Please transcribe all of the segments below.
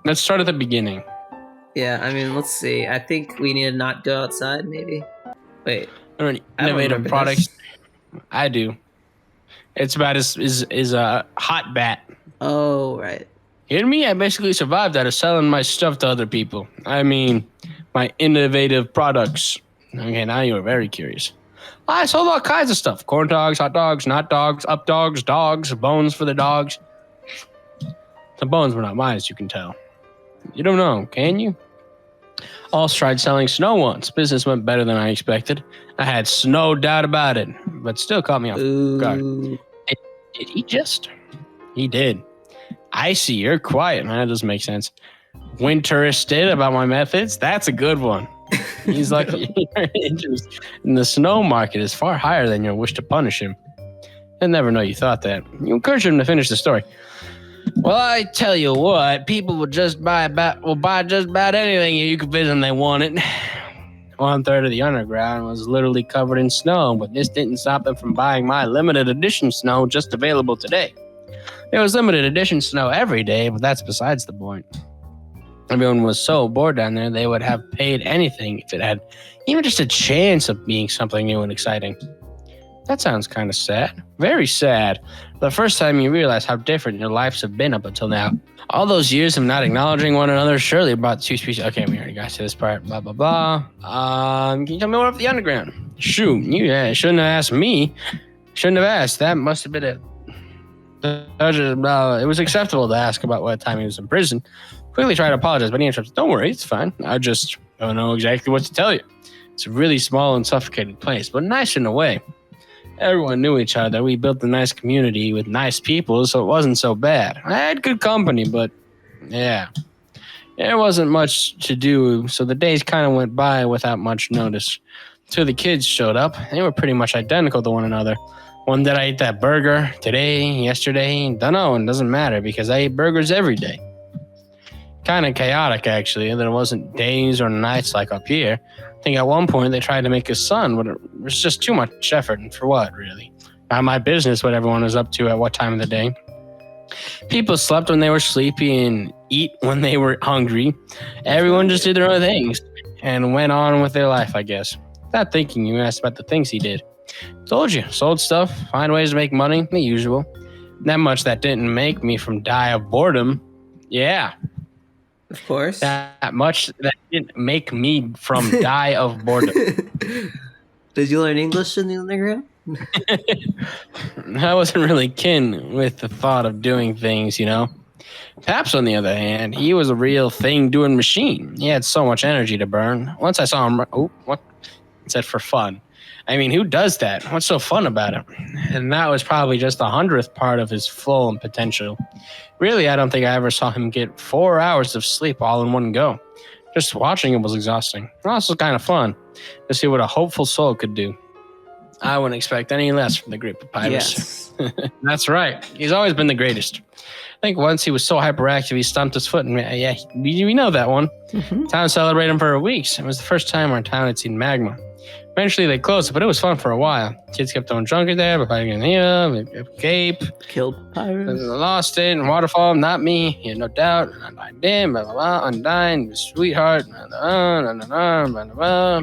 Let's start at the beginning. Yeah, I mean, let's see. I think we need to not go outside, maybe. Wait, I don't know, I don't innovative remember products. this. I do. It's about is a hot bat. Oh, right. Kidding me? I basically survived out of selling my stuff to other people. I mean, my innovative products. Okay, now you're very curious. I sold all kinds of stuff. Corn dogs, hot dogs, not dogs, up dogs, bones for the dogs. The bones were not mine, as you can tell. You don't know, can you? Also tried selling snow once. Business went better than I expected. I had no doubt about it, but still caught me off guard. Ooh. Did he just? He did. I see, you're quiet. That doesn't make sense. Winteristed about my methods? That's a good one. He's like, your interest in the snow market is far higher than your wish to punish him. He'll never know you thought that. You encourage him to finish the story. Well, I tell you what, people will buy just about anything you could visit and they want it. 1/3 of the underground was literally covered in snow, but this didn't stop them from buying my limited edition snow just available today. There was limited edition snow every day, but that's besides the point. Everyone was so bored down there, they would have paid anything if it had even just a chance of being something new and exciting. That sounds kind of sad. Very sad. The first time you realize how different your lives have been up until now. All those years of not acknowledging one another surely brought two species. Okay, we already got to this part. Blah, blah, blah. Can you tell me more about the underground? Shoot, you shouldn't have asked me. Shouldn't have asked. That must have been it. It was acceptable to ask about what time he was in prison. Quickly tried to apologize, but he interrupted. Don't worry, it's fine. I just don't know exactly what to tell you. It's a really small and suffocating place, but nice in a way. Everyone knew each other. We built a nice community with nice people, so it wasn't so bad. I had good company, but yeah. There wasn't much to do, so the days kind of went by without much notice. Till the kids showed up. They were pretty much identical to one another. One that I ate that burger today, yesterday, don't know, and doesn't matter because I ate burgers every day. Kind of chaotic, actually. There wasn't days or nights like up here. I think at one point they tried to make a sun, but it was just too much effort. And for what, really? Not my business what everyone was up to at what time of the day. People slept when they were sleepy and eat when they were hungry. Everyone just did their own things and went on with their life, I guess. Without thinking, you asked about the things he did. Told you, sold stuff, find ways to make money, the usual. That much that didn't make me from die of boredom. Yeah. Of course. That much that didn't make me from die of boredom. Did you learn English in the underground? I wasn't really kin with the thought of doing things, you know. Paps, on the other hand, he was a real thing doing machine. He had so much energy to burn. Once I saw him, what? It said for fun. I mean, who does that? What's so fun about it? And that was probably just the 100th part of his full potential. Really, I don't think I ever saw him get 4 hours of sleep all in one go. Just watching him was exhausting. It was also kind of fun to see what a hopeful soul could do. I wouldn't expect any less from the great papyrus. Yes. That's right. He's always been the greatest. I think once he was so hyperactive, he stumped his foot. And yeah, we know that one. Mm-hmm. Town celebrated him for weeks. It was the first time our town had seen magma. Eventually they closed it, but it was fun for a while. Kids kept throwing junkies there, but Cape. Killed pirates. Lost it, and Waterfall, not me. Yeah, no doubt. Undyne, blah, blah, blah. Undyne, sweetheart.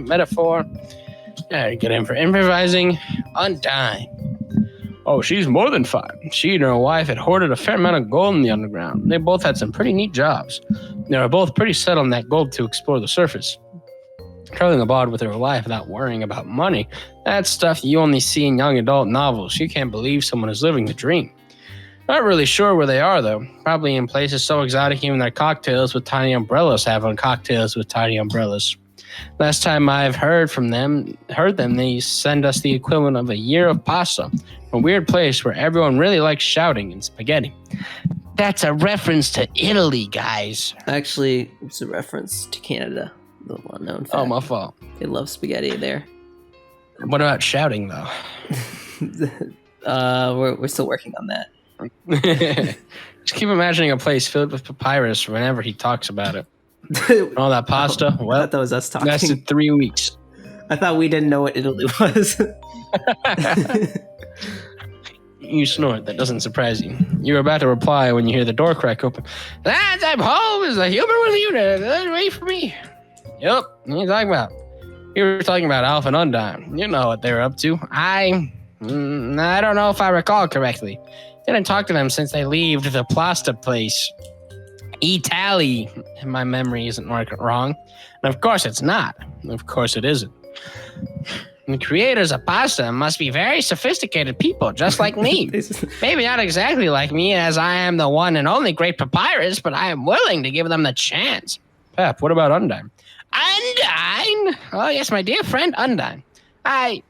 Metaphor. Yeah, get in for improvising. Undyne. Oh, she's more than fine. She and her wife had hoarded a fair amount of gold in the underground. They both had some pretty neat jobs. They were both pretty set on that gold to explore the surface. Traveling abroad with her life without worrying about money, that's stuff you only see in young adult novels. You can't believe someone is living the dream. Not really sure where they are, though. Probably in places so exotic even their cocktails with tiny umbrellas have on cocktails with tiny umbrellas. Last time I've heard them, they send us the equivalent of a year of pasta. A weird place where everyone really likes shouting and spaghetti. That's a reference to Italy, guys. Actually, it's a reference to Canada. The well-known fact. Oh, my fault. They love spaghetti there. What about shouting, though? We're still working on that. Just keep imagining a place filled with papyrus whenever he talks about it. All that pasta. Oh, well, I thought that was us talking. Lasted 3 weeks. I thought we didn't know what Italy was. You snort. That doesn't surprise you. You're about to reply when you hear the door crack open. Lads, I'm home. Is the human with you to wait for me? Yep. What are you talking about? You were talking about Alpha and Undyne. You know what they were up to. I don't know if I recall correctly. Didn't talk to them since they left the pasta place. Italy. My memory isn't wrong. And of course it's not. Of course it isn't. The creators of pasta must be very sophisticated people, just like me. Maybe not exactly like me, as I am the one and only great papyrus, but I am willing to give them the chance. Pep, what about Undyne? Undyne? Oh, yes, my dear friend Undyne. I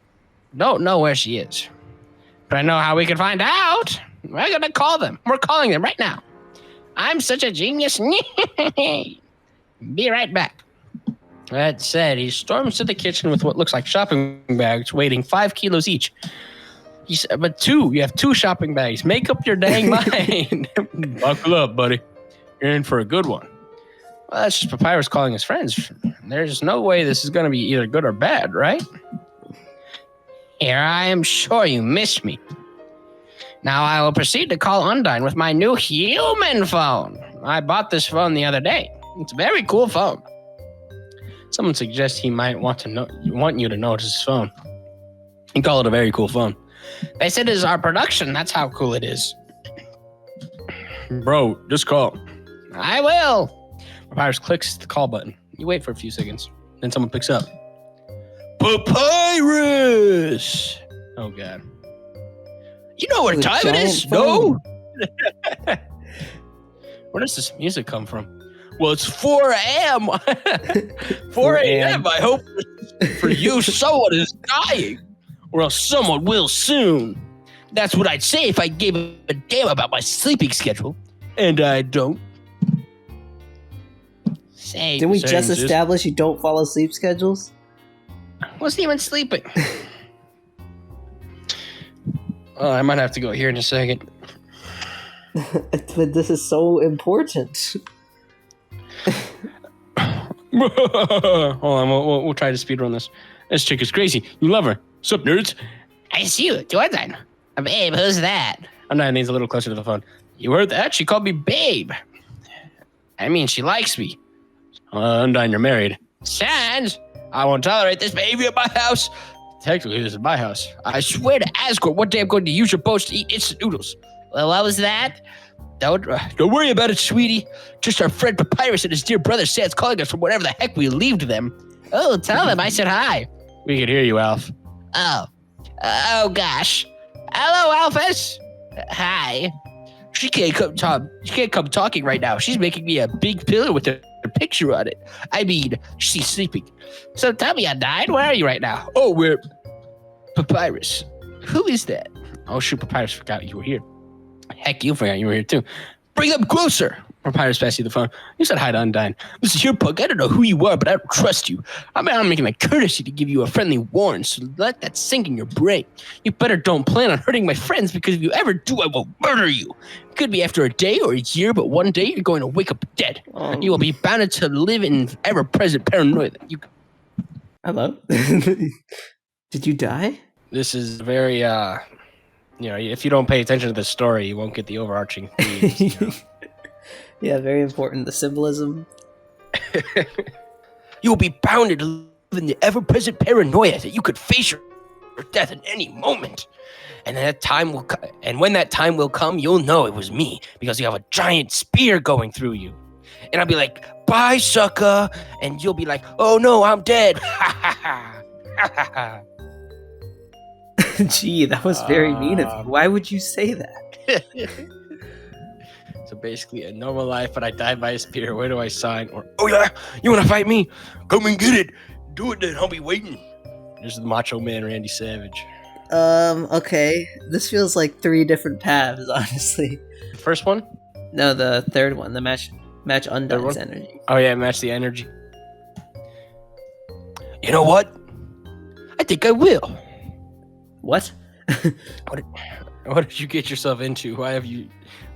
don't know where she is, but I know how we can find out. We're going to call them. We're calling them right now. I'm such a genius. Be right back. That said, he storms to the kitchen with what looks like shopping bags, weighing 5 kilos each. He said, but you have 2 shopping bags. Make up your dang mind. Buckle up, buddy. You're in for a good one. Well, that's just Papyrus calling his friends. There's no way this is going to be either good or bad, right? Here, I am sure you missed me. Now I will proceed to call Undyne with my new human phone. I bought this phone the other day. It's a very cool phone. Someone suggests he might want you to notice his phone. You call it a very cool phone. They said it is our production. That's how cool it is. Bro, just call. I will. Papyrus clicks the call button. You wait for a few seconds. Then someone picks up. Papyrus! Oh, God. You know what time it is? No? Where does this music come from? Well, it's 4 a.m. 4 a.m. I hope for you someone is dying. Or else someone will soon. That's what I'd say if I gave a damn about my sleeping schedule. And I don't. Didn't we just establish you don't follow sleep schedules? Wasn't even sleeping. Oh, I might have to go here in a second. But this is so important. Hold on, we'll try to speedrun this. This chick is crazy. You love her. Sup, nerds? I see you. Jordan. Babe, who's that? Undyne needs a little closer to the phone. You heard that? She called me babe. I mean, she likes me. Undyne, you're married. Sans, I won't tolerate this behavior at my house. Technically, this is my house. I swear to Asgore, one day I'm going to use your boats to eat instant noodles. Well, what was that? Don't worry about it, sweetie. Just our friend Papyrus and his dear brother Sans calling us from whatever the heck we leave to them. Oh, tell them I said hi. We can hear you, Alf. Oh gosh. Hello, Alphys. Hi. She can't come talking right now. She's making me a big pillow with her picture on it. I mean, she's sleeping. So tell me, Undyne, where are you right now? Oh, we're Papyrus. Who is that? Oh shoot, Papyrus forgot you were here. Heck, you forgot you were here too. Bring them closer. Papyrus passed you the phone. You said hi to Undyne. This is your punk. I don't know who you are, but I don't trust you. I'm making my courtesy to give you a friendly warning, so let that sink in your brain. You better don't plan on hurting my friends, because if you ever do, I will murder you. It could be after a day or a year, but one day you're going to wake up dead. You will be bound to live in ever-present paranoia. Hello? Did you die? This is very, if you don't pay attention to the story, you won't get the overarching themes. Yeah, very important. The symbolism. You will be bound to live in the ever-present paranoia that you could face your death at any moment. And when that time will come, you'll know it was me, because you have a giant spear going through you. And I'll be like, bye, sucker. And you'll be like, oh no, I'm dead. Ha ha ha. Ha ha ha. Gee, that was very mean of you. Why would you say that? So basically, a normal life, but I died by a spear. Where do I sign? Or, oh yeah, you want to fight me? Come and get it. Do it then. I'll be waiting. There's the Macho Man, Randy Savage. Okay. This feels like 3 different paths, honestly. The first one? No, the third one. The match Undyne's energy. Oh yeah, match the energy. You know what? I think I will. What? What did you get yourself into?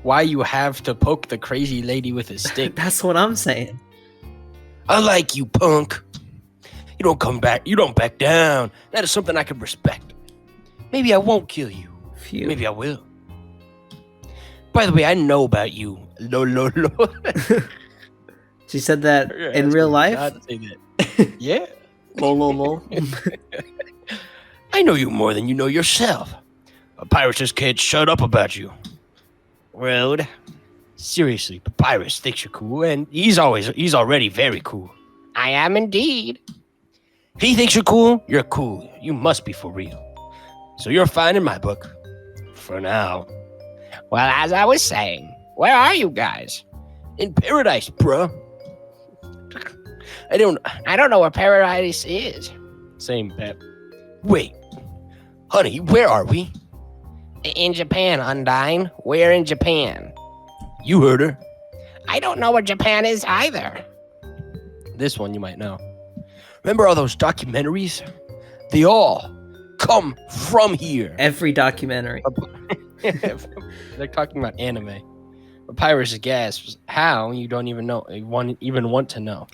Why you have to poke the crazy lady with a stick? That's what I'm saying. I like you, punk. You don't come back. You don't back down. That is something I can respect. Maybe I won't kill you. Phew. Maybe I will. By the way, I know about you. Lo. She said that in real life? Not say that. Yeah. Lol. I know you more than you know yourself. Papyrus just can't shut up about you. Rude. Seriously, Papyrus thinks you're cool, and he's already very cool. I am indeed. If he thinks you're cool, you're cool. You must be for real. So you're fine in my book. For now. Well, as I was saying, where are you guys? In paradise, bruh. I don't know where paradise is. Same, Pep. Wait. Honey, where are we? In Japan, Undyne. Where in Japan? You heard her. I don't know where Japan is either. This one you might know. Remember all those documentaries? They all come from here. Every documentary. They're talking about anime. Papyrus gasps. How? You don't even know. You want to know.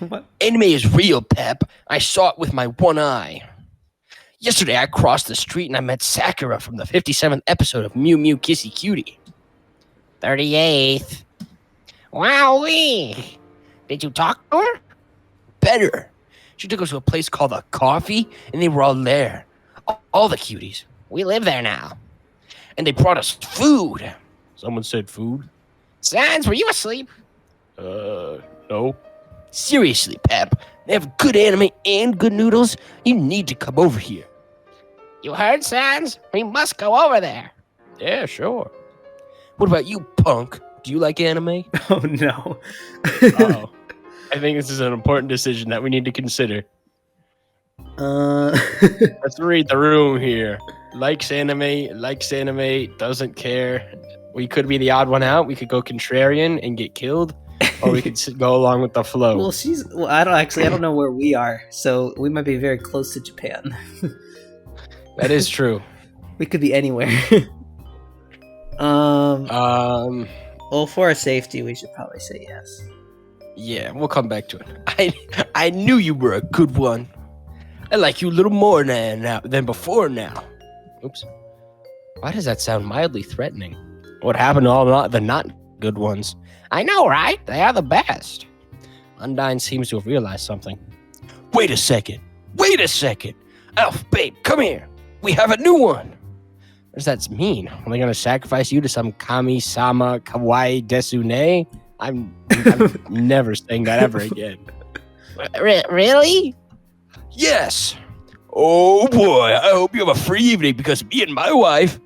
What? Anime is real, Pep. I saw it with my one eye. Yesterday, I crossed the street and I met Sakura from the 57th episode of Mew Mew Kissy Cutie. 38th. Wowee! Did you talk to her? Better. She took us to a place called The Coffee, and they were all there. All the cuties. We live there now. And they brought us food. Someone said food? Sans, were you asleep? No. Seriously, Pep. They have good anime and good noodles. You need to come over here. You heard, Sans? We must go over there. Yeah, sure. What about you, punk? Do you like anime? Oh, no. Uh-oh. I think this is an important decision that we need to consider. Let's read the room here. Likes anime, doesn't care. We could be the odd one out. We could go contrarian and get killed, or we could go along with the flow. Well, I don't know where we are, so we might be very close to Japan. That is true. We could be anywhere. Well, for our safety, we should probably say yes. Yeah, we'll come back to it. I knew you were a good one. I like you a little more now than before now. Oops. Why does that sound mildly threatening? What happened to all the not good ones? I know, right? They are the best. Undyne seems to have realized something. Wait a second. Elf, babe, come here. We have a new one. What does that mean? Are they going to sacrifice you to some kami-sama kawaii desune? I'm never saying that ever again. Really? Yes. Oh boy, I hope you have a free evening because me and my wife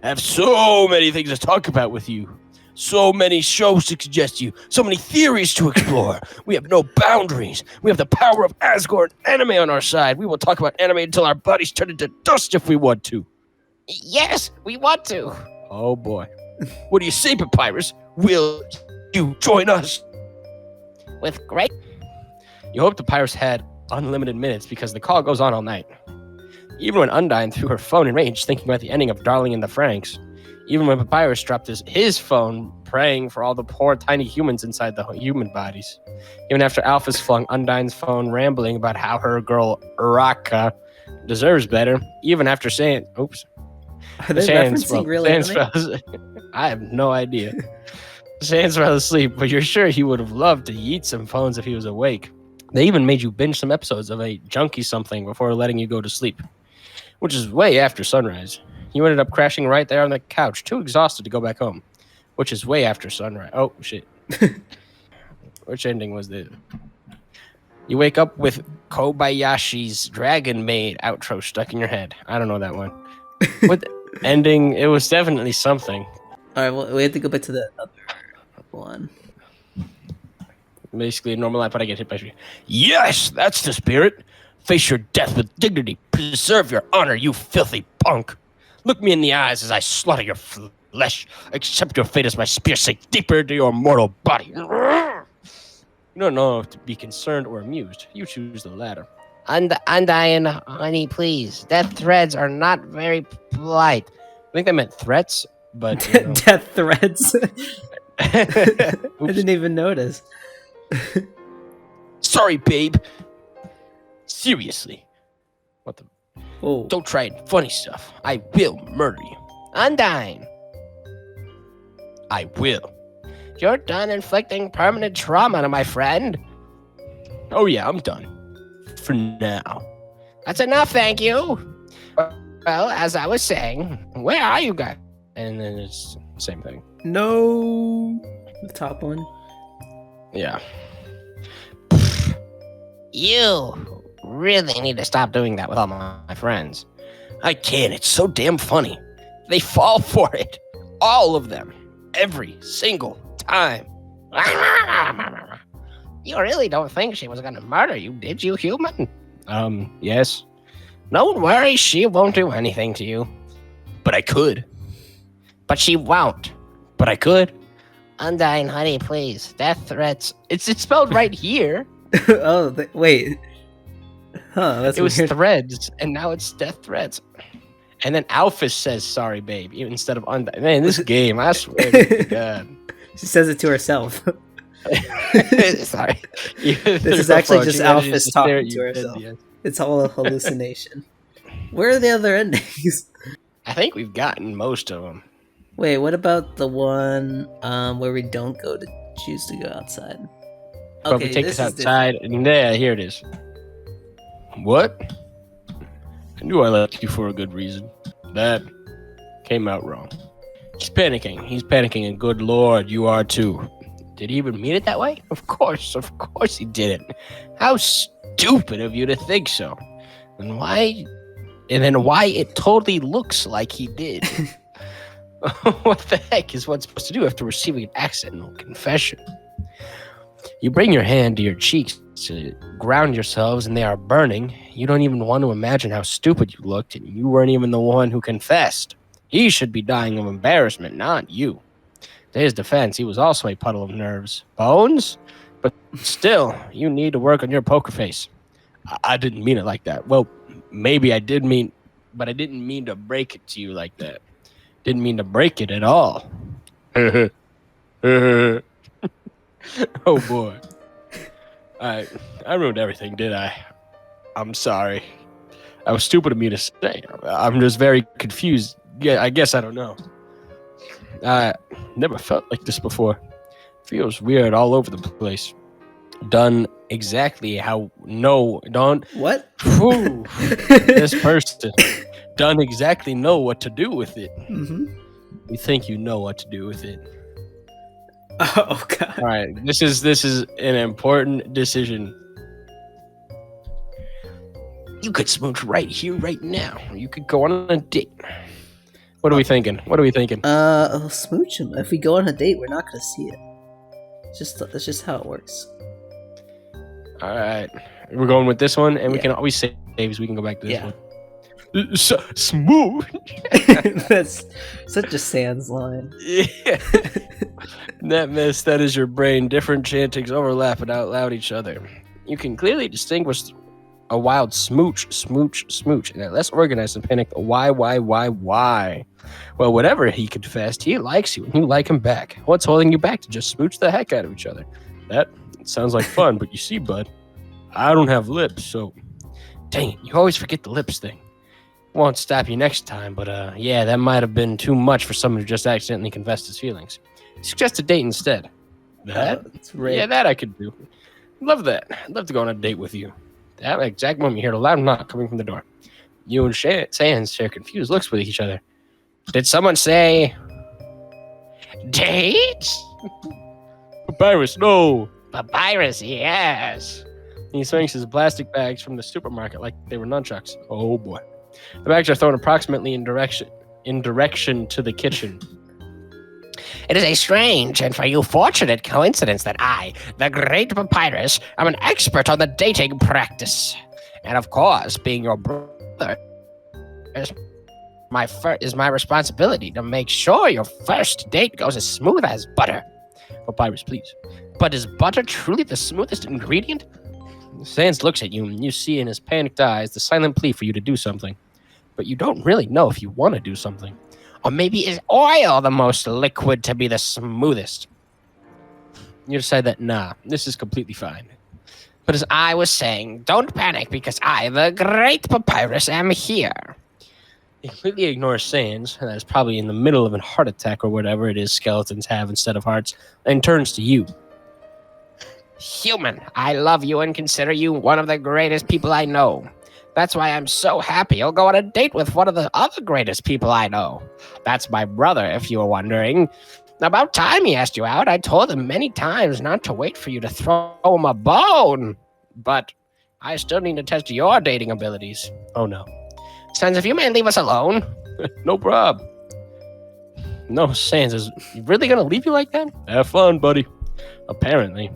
have so many things to talk about with you. So many shows to suggest to you. So many theories to explore. We have no boundaries. We have the power of Asgard anime on our side. We will talk about anime until our bodies turn into dust if we want to. Yes, we want to. Oh boy. What do you say, Papyrus? Will you join us? With great. You hope Papyrus had unlimited minutes because the call goes on all night. Even when Undyne threw her phone in rage, thinking about the ending of Darling in the Franxx. Even when Papyrus dropped his phone, praying for all the poor tiny humans inside the human bodies. Even after Alphys flung Undyne's phone, rambling about how her girl Raka deserves better. Even after saying, "Oops." Are they referencing real anime? I have no idea. Sans fell asleep, but you're sure he would have loved to eat some phones if he was awake. They even made you binge some episodes of a junkie something before letting you go to sleep, which is way after sunrise. You ended up crashing right there on the couch, too exhausted to go back home, which is way after sunrise. Oh, shit. Which ending was this? You wake up with Kobayashi's Dragon Maid outro stuck in your head. I don't know that one. What ending? It was definitely something. All right, well, we have to go back to the other one. Basically a normal life, but I get hit by a tree. Yes, that's the spirit. Face your death with dignity. Preserve your honor, you filthy punk. Look me in the eyes as I slaughter your flesh. Accept your fate as my spear sinks deeper into your mortal body. You don't know if to be concerned or amused. You choose the latter. Undyne, honey, please. Death threads are not very polite. I think they meant threats, but... You know. Death threads? I didn't even notice. Sorry, babe. Seriously. What the... Oh. Don't try it. Funny stuff. I will murder you. Undyne. I will. You're done inflicting permanent trauma on my friend. Oh yeah, I'm done. For now. That's enough, thank you. Well, as I was saying, where are you guys? And then it's the same thing. No. The top one. Yeah. You really need to stop doing that with all my friends. I can't. It's so damn funny. They fall for it. All of them. Every single time. You really don't think she was going to murder you, did you, human? Yes. Don't worry, she won't do anything to you. But I could. But she won't. But I could. Undyne, honey, please. Death threats. It's spelled right here. Oh, wait. Huh, that's It was weird. threads, and now it's death threats. And then Alphys says, sorry, babe, instead of Undyne. Man, this game, I swear to God. She says it to herself. Sorry. This is actually just Alphys talking to herself. It's all a hallucination. Where are the other endings? I think we've gotten most of them. Wait, what about the one where we don't choose to go outside? But we take this outside, and there, here it is. What? I knew I left you for a good reason. That came out wrong. He's panicking. He's panicking, and good lord, you are too. Did he even mean it that way? Of course he didn't. How stupid of you to think so. And why it totally looks like he did. What the heck is one supposed to do after receiving an accidental confession? You bring your hand to your cheeks to ground yourselves and they are burning. You don't even want to imagine how stupid you looked, and you weren't even the one who confessed. He should be dying of embarrassment, not you. To his defense, he was also a puddle of nerves. Bones? But still, you need to work on your poker face. I didn't mean it like that. Well, maybe I did mean, but I didn't mean to break it to you like that. Didn't mean to break it at all. Oh boy. I ruined everything, did I? I'm sorry. That was stupid of me to say. I'm just very confused. Yeah, I guess I don't know. I never felt like this before. Feels weird all over the place. Done exactly how don't what? Whew, this person done exactly know what to do with it. Mm-hmm. You think you know what to do with it. Oh god. All right, this is an important decision. You could smooch right here, right now. You could go on a date. What are we thinking? I'll smooch him. If we go on a date, we're not gonna see it. That's just how it works. All right, we're going with this one, and we can always save so we can go back to this one. Smooth. That's such a Sans line. Yeah. That is your brain. Different chantings overlap and outloud each other. You can clearly distinguish a wild smooch, and a less organized and panicked why. Well, whatever he confessed, he likes you and you like him back. What's holding you back to just smooch the heck out of each other? That sounds like fun, but you see, bud, I don't have lips, so dang it, you always forget the lips thing. Won't stop you next time, but yeah, that might have been too much for someone who just accidentally confessed his feelings. Suggest a date instead. That's right. Yeah, that I could do. Love that. I'd love to go on a date with you. That exact moment you hear a loud knock coming from the door. You and Sans share confused looks with each other. Did someone say date? Papyrus, no. Papyrus, yes. He swings his plastic bags from the supermarket like they were nunchucks. Oh boy. The bags are thrown approximately in direction to the kitchen. It is a strange and for you fortunate coincidence that I, the great Papyrus, am an expert on the dating practice. And of course, being your brother is my responsibility to make sure your first date goes as smooth as butter. Papyrus, please. But is butter truly the smoothest ingredient? Sans looks at you, and you see in his panicked eyes the silent plea for you to do something. But you don't really know if you want to do something. Or maybe is oil the most liquid to be the smoothest? You decide that, nah, this is completely fine. But as I was saying, don't panic because I, the great Papyrus, am here. He completely ignores Sans, that's probably in the middle of a heart attack or whatever it is skeletons have instead of hearts, and turns to you. Human, I love you and consider you one of the greatest people I know. That's why I'm so happy you'll go on a date with one of the other greatest people I know. That's my brother, if you were wondering. About time he asked you out. I told him many times not to wait for you to throw him a bone. But I still need to test your dating abilities. Oh no. Sans, if you may leave us alone. No prob. No, Sans, is he really gonna leave you like that? Have fun, buddy. Apparently.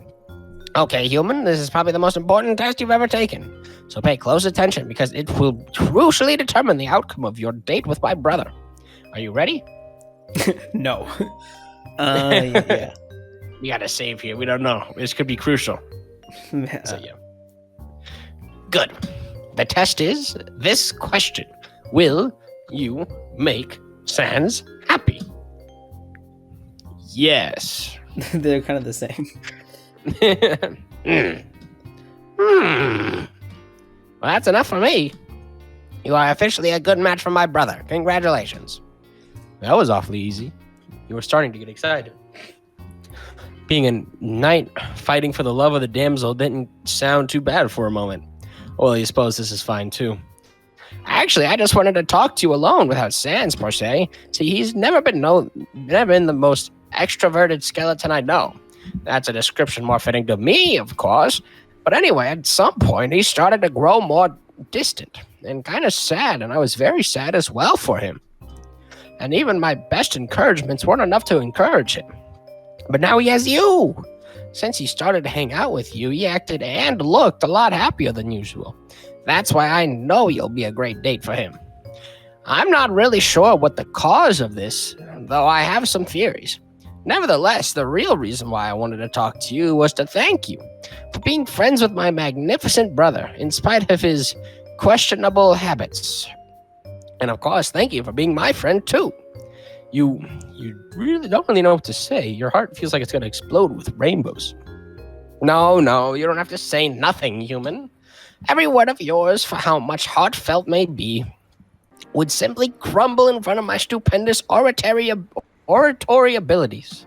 Okay, human, this is probably the most important test you've ever taken. So pay close attention because it will crucially determine the outcome of your date with my brother. Are you ready? No. Yeah. We gotta save here. We don't know. This could be crucial. Yeah. So, yeah. Good. The test is this question. Will you make Sans happy? Yes. They're kind of the same. Well, that's enough for me. You are officially a good match for my brother. Congratulations. That was awfully easy. You were starting to get excited. Being a knight fighting for the love of the damsel didn't sound too bad for a moment. Well, I suppose this is fine too. Actually, I just wanted to talk to you alone without Sans, per se. See, he's never been the most extroverted skeleton I know. That's a description more fitting to me, of course. But anyway, at some point, he started to grow more distant and kind of sad, and I was very sad as well for him. And even my best encouragements weren't enough to encourage him. But now he has you. Since he started to hang out with you, he acted and looked a lot happier than usual. That's why I know you'll be a great date for him. I'm not really sure what the cause of this, though I have some theories. Nevertheless, the real reason why I wanted to talk to you was to thank you for being friends with my magnificent brother, in spite of his questionable habits. And of course, thank you for being my friend too. You really don't really know what to say. Your heart feels like it's going to explode with rainbows. No, you don't have to say nothing, human. Every word of yours, for how much heartfelt may be, would simply crumble in front of my stupendous oratory abilities.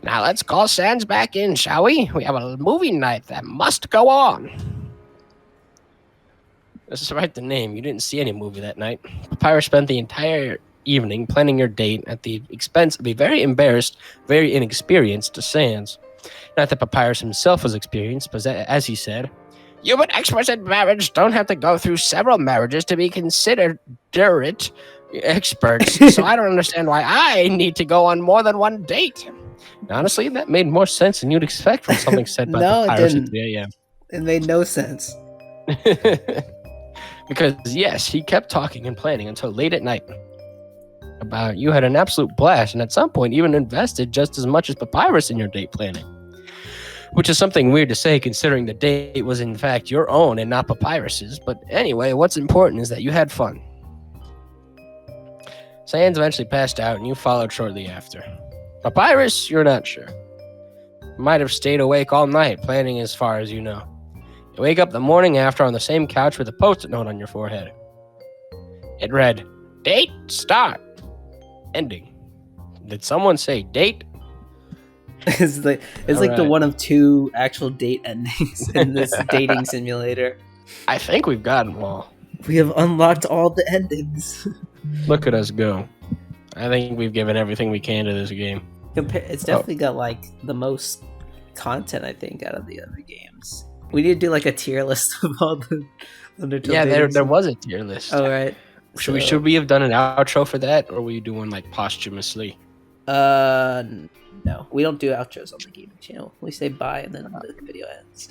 Now let's call Sans back in, shall we? We have a movie night that must go on. This is right, the name. You didn't see any movie that night. Papyrus spent the entire evening planning your date at the expense of a very embarrassed, very inexperienced Sans. Not that Papyrus himself was experienced, but as he said, human experts in marriage don't have to go through several marriages to be considered experts, so I don't understand why I need to go on more than one date. Honestly, that made more sense than you'd expect from something said by Papyrus at 3 a.m. It made no sense. Because, yes, he kept talking and planning until late at night. About you had an absolute blast, and at some point even invested just as much as Papyrus in your date planning. Which is something weird to say considering the date was in fact your own and not Papyrus's. But anyway, what's important is that you had fun. Sans eventually passed out and you followed shortly after. Papyrus, you're not sure. You might have stayed awake all night planning as far as you know. You wake up the morning after on the same couch with a post-it note on your forehead. It read, date, start, ending. Did someone say date? It's like the one of two actual date endings in this dating simulator. I think we've got them all. We have unlocked all the endings. Look at us go. I think we've given everything we can to this game. It's definitely got like the most content, I think, out of the other games. We need to do like a tier list of all the Undertale. Yeah, there was a tier list. Oh, right. Should we have done an outro for that, or were you doing like posthumously? No, we don't do outros on the gaming channel. We say bye and then the video ends.